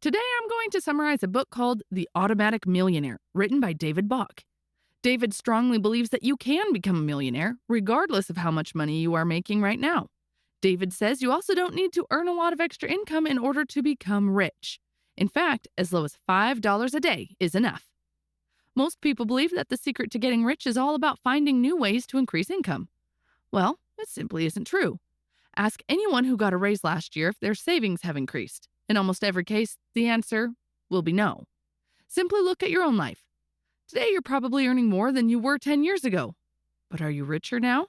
Today I'm going to summarize a book called The Automatic Millionaire, written by David Bach. David strongly believes that you can become a millionaire, regardless of how much money you are making right now. David says you also don't need to earn a lot of extra income in order to become rich. In fact, as low as $5 a day is enough. Most people believe that the secret to getting rich is all about finding new ways to increase income. Well, it simply isn't true. Ask anyone who got a raise last year if their savings have increased. In almost every case, the answer will be no. Simply look at your own life. Today, you're probably earning more than you were 10 years ago. But are you richer now?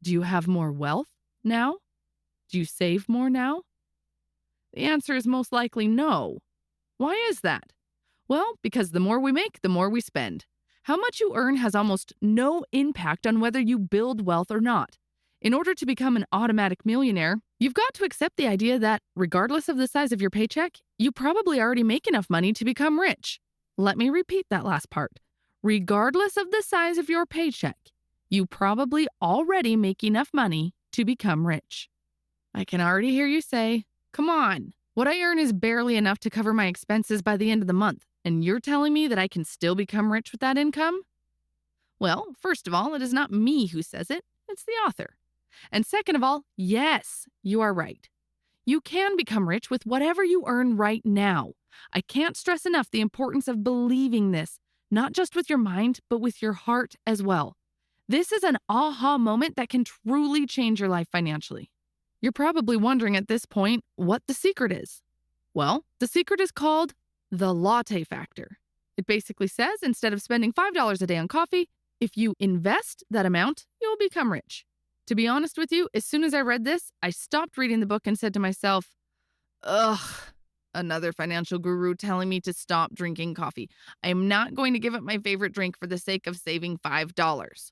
Do you have more wealth now? Do you save more now? The answer is most likely no. Why is that? Well, because the more we make, the more we spend. How much you earn has almost no impact on whether you build wealth or not. In order to become an automatic millionaire, you've got to accept the idea that, regardless of the size of your paycheck, you probably already make enough money to become rich. Let me repeat that last part. Regardless of the size of your paycheck, you probably already make enough money to become rich. I can already hear you say, "Come on, what I earn is barely enough to cover my expenses by the end of the month, and you're telling me that I can still become rich with that income?" Well, first of all, it is not me who says it, it's the author. And second of all, yes, you are right. You can become rich with whatever you earn right now. I can't stress enough the importance of believing this, not just with your mind, but with your heart as well. This is an aha moment that can truly change your life financially. You're probably wondering at this point what the secret is. Well, the secret is called the latte factor. It basically says instead of spending $5 a day on coffee, if you invest that amount, you'll become rich. To be honest with you, as soon as I read this, I stopped reading the book and said to myself, ugh, another financial guru telling me to stop drinking coffee. I am not going to give up my favorite drink for the sake of saving $5.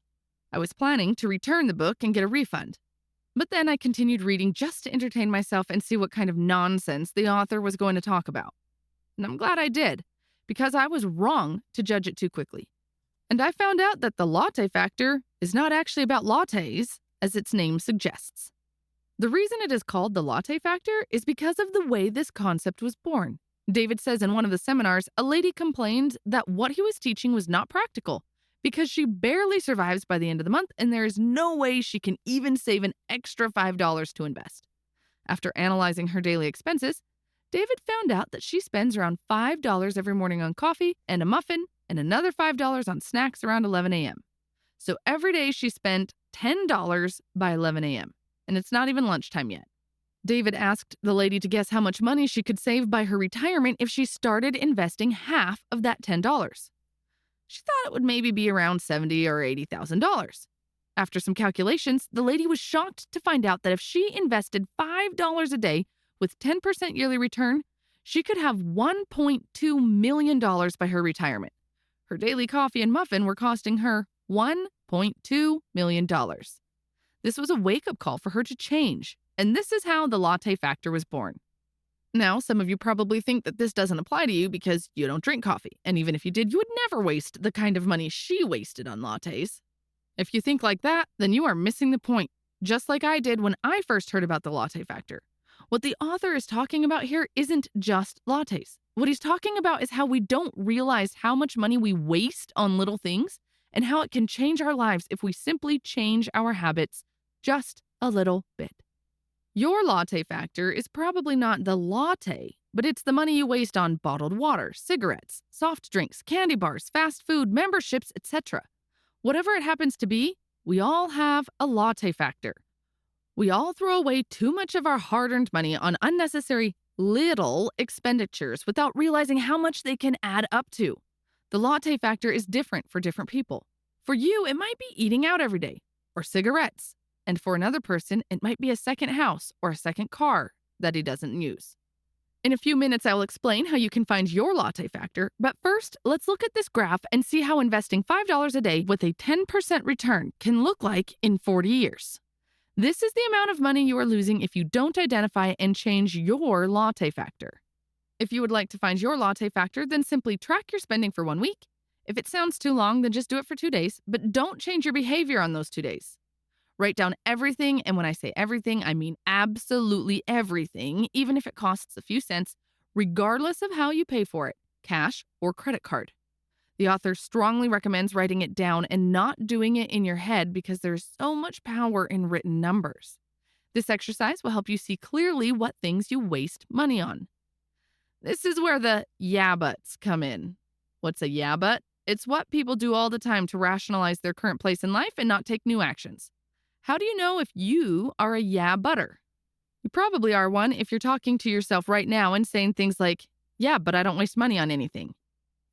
I was planning to return the book and get a refund. But then I continued reading just to entertain myself and see what kind of nonsense the author was going to talk about. And I'm glad I did, because I was wrong to judge it too quickly. And I found out that the latte factor is not actually about lattes, as its name suggests. The reason it is called the latte factor is because of the way this concept was born. David says in one of the seminars, a lady complained that what he was teaching was not practical because she barely survives by the end of the month and there is no way she can even save an extra $5 to invest. After analyzing her daily expenses, David found out that she spends around $5 every morning on coffee and a muffin and another $5 on snacks around 11 a.m. So every day she spent $10 by 11 a.m., and it's not even lunchtime yet. David asked the lady to guess how much money she could save by her retirement if she started investing half of that $10. She thought it would maybe be around $70,000 or $80,000. After some calculations, the lady was shocked to find out that if she invested $5 a day with 10% yearly return, she could have $1.2 million by her retirement. Her daily coffee and muffin were costing her $1.2 million. This was a wake-up call for her to change, and this is how the latte factor was born. Now, some of you probably think that this doesn't apply to you because you don't drink coffee, and even if you did, you would never waste the kind of money she wasted on lattes. If you think like that, then you are missing the point, just like I did when I first heard about the latte factor. What the author is talking about here isn't just lattes. What he's talking about is how we don't realize how much money we waste on little things and how it can change our lives if we simply change our habits just a little bit. Your latte factor is probably not the latte, but it's the money you waste on bottled water, cigarettes, soft drinks, candy bars, fast food, memberships, etc. Whatever it happens to be, we all have a latte factor. We all throw away too much of our hard-earned money on unnecessary little expenditures without realizing how much they can add up to. The latte factor is different for different people. For you, it might be eating out every day or cigarettes. And for another person, it might be a second house or a second car that he doesn't use. In a few minutes, I will explain how you can find your latte factor. But first, let's look at this graph and see how investing $5 a day with a 10% return can look like in 40 years. This is the amount of money you are losing if you don't identify and change your latte factor. If you would like to find your latte factor, then simply track your spending for 1 week. If it sounds too long, then just do it for 2 days, but don't change your behavior on those 2 days. Write down everything, and when I say everything, I mean absolutely everything, even if it costs a few cents. regardless of how you pay for it, cash or credit card. The author strongly recommends writing it down and not doing it in your head because there's so much power in written numbers. This exercise will help you see clearly what things you waste money on. This is where the yeah buts come in. What's a yeah but? It's what people do all the time to rationalize their current place in life and not take new actions. How do you know if you are a yeah butter? You probably are one if you're talking to yourself right now and saying things like, yeah, but I don't waste money on anything.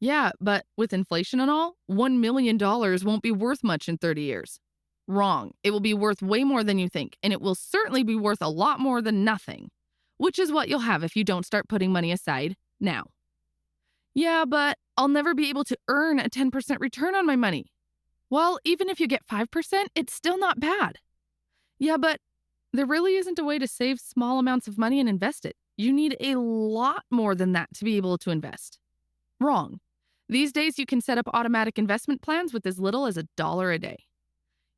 Yeah, but with inflation and all, $1 million won't be worth much in 30 years. Wrong. It will be worth way more than you think, and it will certainly be worth a lot more than nothing, which is what you'll have if you don't start putting money aside now. Yeah, but I'll never be able to earn a 10% return on my money. Well, even if you get 5%, it's still not bad. Yeah, but there really isn't a way to save small amounts of money and invest it. You need a lot more than that to be able to invest. Wrong. These days, you can set up automatic investment plans with as little as $1 a day.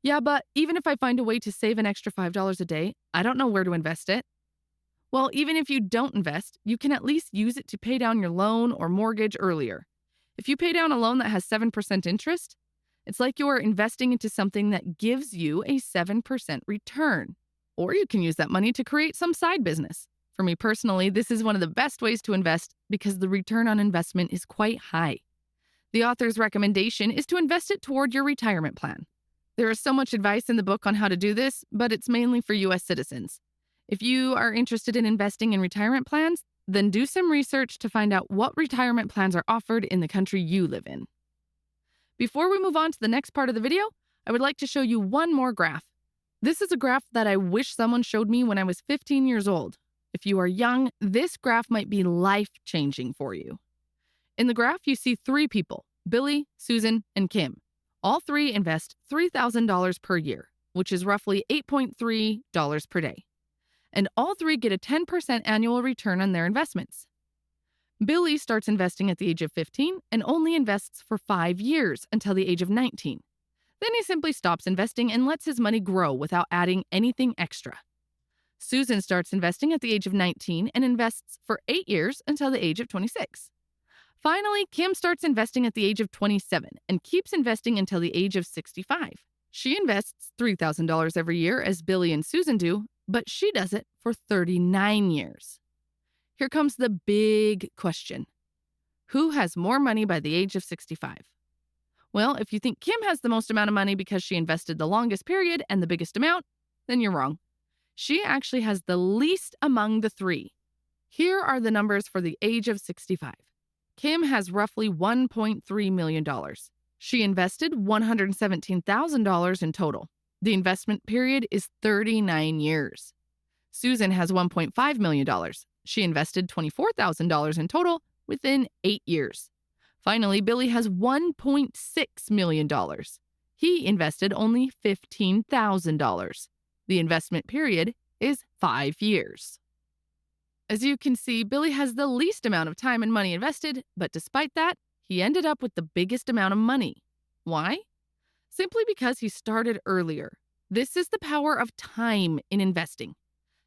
Yeah, but even if I find a way to save an extra $5 a day, I don't know where to invest it. Well, even if you don't invest, you can at least use it to pay down your loan or mortgage earlier. If you pay down a loan that has 7% interest, it's like you are investing into something that gives you a 7% return. Or you can use that money to create some side business. For me personally, this is one of the best ways to invest because the return on investment is quite high. The author's recommendation is to invest it toward your retirement plan. There is so much advice in the book on how to do this, but it's mainly for U.S. citizens. If you are interested in investing in retirement plans, then do some research to find out what retirement plans are offered in the country you live in. Before we move on to the next part of the video, I would like to show you one more graph. This is a graph that I wish someone showed me when I was 15 years old. If you are young, this graph might be life-changing for you. In the graph, you see 3 people, Billy, Susan, and Kim. All 3 invest $3,000 per year, which is roughly $8.3 per day. And all 3 get a 10% annual return on their investments. Billy starts investing at the age of 15 and only invests for 5 years until the age of 19. Then he simply stops investing and lets his money grow without adding anything extra. Susan starts investing at the age of 19 and invests for 8 years until the age of 26. Finally, Kim starts investing at the age of 27 and keeps investing until the age of 65. She invests $3,000 every year as Billy and Susan do, but she does it for 39 years. Here comes the big question. Who has more money by the age of 65? Well, if you think Kim has the most amount of money because she invested the longest period and the biggest amount, then you're wrong. She actually has the least among the 3. Here are the numbers for the age of 65. Kim has roughly $1.3 million. She invested $117,000 in total. The investment period is 39 years. Susan has $1.5 million. She invested $24,000 in total within 8 years. Finally, Billy has $1.6 million. He invested only $15,000. The investment period is 5 years. As you can see, Billy has the least amount of time and money invested, but despite that, he ended up with the biggest amount of money. Why? Simply because he started earlier. This is the power of time in investing.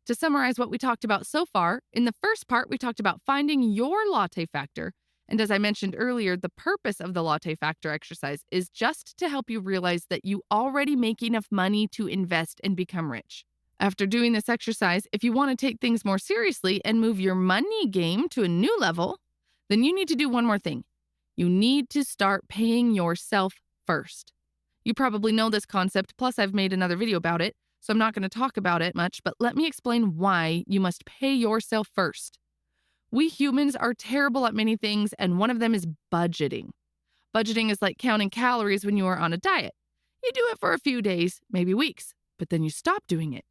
To summarize what we talked about so far, in the first part, we talked about finding your latte factor. And as I mentioned earlier, the purpose of the latte factor exercise is just to help you realize that you already make enough money to invest and become rich. After doing this exercise, if you want to take things more seriously and move your money game to a new level, then you need to do one more thing. You need to start paying yourself first. You probably know this concept, plus I've made another video about it, so I'm not going to talk about it much, but let me explain why you must pay yourself first. We humans are terrible at many things, and one of them is budgeting. Budgeting is like counting calories when you are on a diet. You do it for a few days, maybe weeks, but then you stop doing it.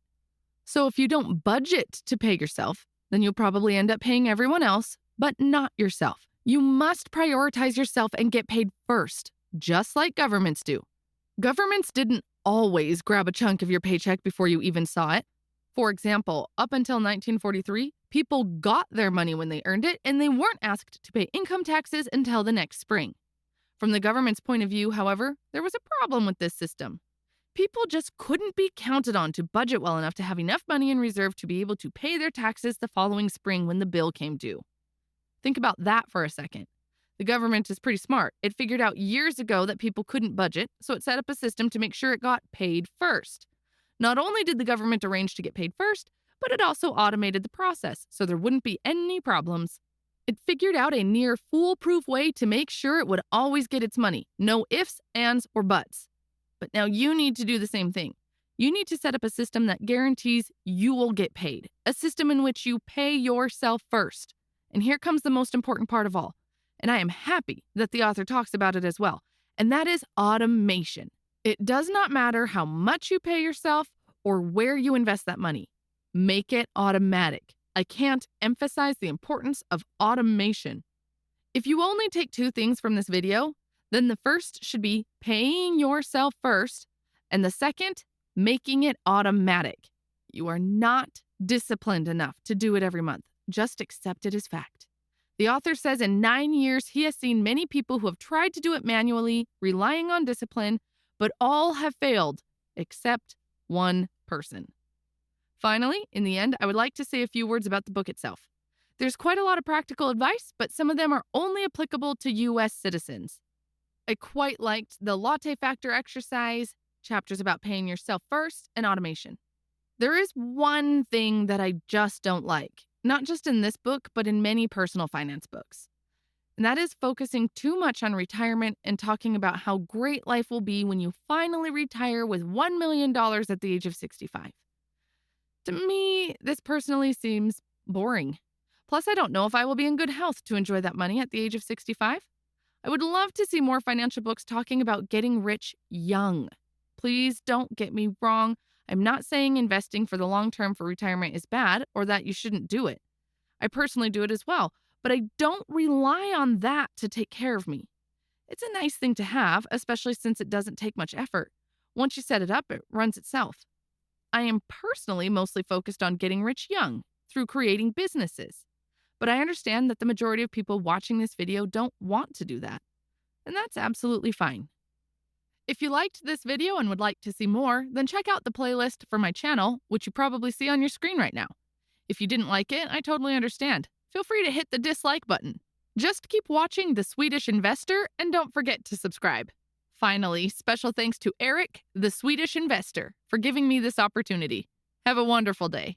So if you don't budget to pay yourself, then you'll probably end up paying everyone else, but not yourself. You must prioritize yourself and get paid first, just like governments do. Governments didn't always grab a chunk of your paycheck before you even saw it. For example, up until 1943, people got their money when they earned it, and they weren't asked to pay income taxes until the next spring. From the government's point of view, however, there was a problem with this system. People just couldn't be counted on to budget well enough to have enough money in reserve to be able to pay their taxes the following spring when the bill came due. Think about that for a second. The government is pretty smart. It figured out years ago that people couldn't budget, so it set up a system to make sure it got paid first. Not only did the government arrange to get paid first, but it also automated the process so there wouldn't be any problems. It figured out a near foolproof way to make sure it would always get its money. No ifs, ands, or buts. But now you need to do the same thing. You need to set up a system that guarantees you will get paid, a system in which you pay yourself first. And here comes the most important part of all. And I am happy that the author talks about it as well. And that is automation. It does not matter how much you pay yourself or where you invest that money. Make it automatic. I can't emphasize the importance of automation. If you only take two things from this video, then the first should be paying yourself first, and the second, making it automatic. You are not disciplined enough to do it every month. Just accept it as fact. The author says in 9 years, he has seen many people who have tried to do it manually, relying on discipline, but all have failed, except one person. Finally, in the end, I would like to say a few words about the book itself. There's quite a lot of practical advice, but some of them are only applicable to U.S. citizens. I quite liked the latte factor exercise, chapters about paying yourself first, and automation. There is one thing that I just don't like, not just in this book, but in many personal finance books. And that is focusing too much on retirement and talking about how great life will be when you finally retire with $1 million at the age of 65. To me, this personally seems boring. Plus, I don't know if I will be in good health to enjoy that money at the age of 65. I would love to see more financial books talking about getting rich young. Please don't get me wrong. I'm not saying investing for the long term for retirement is bad or that you shouldn't do it. I personally do it as well, but I don't rely on that to take care of me. It's a nice thing to have, especially since it doesn't take much effort. Once you set it up, it runs itself. I am personally mostly focused on getting rich young through creating businesses. But I understand that the majority of people watching this video don't want to do that. And that's absolutely fine. If you liked this video and would like to see more, then check out the playlist for my channel, which you probably see on your screen right now. If you didn't like it, I totally understand. Feel free to hit the dislike button. Just keep watching The Swedish Investor and don't forget to subscribe. Finally, special thanks to Eric, the Swedish Investor, for giving me this opportunity. Have a wonderful day.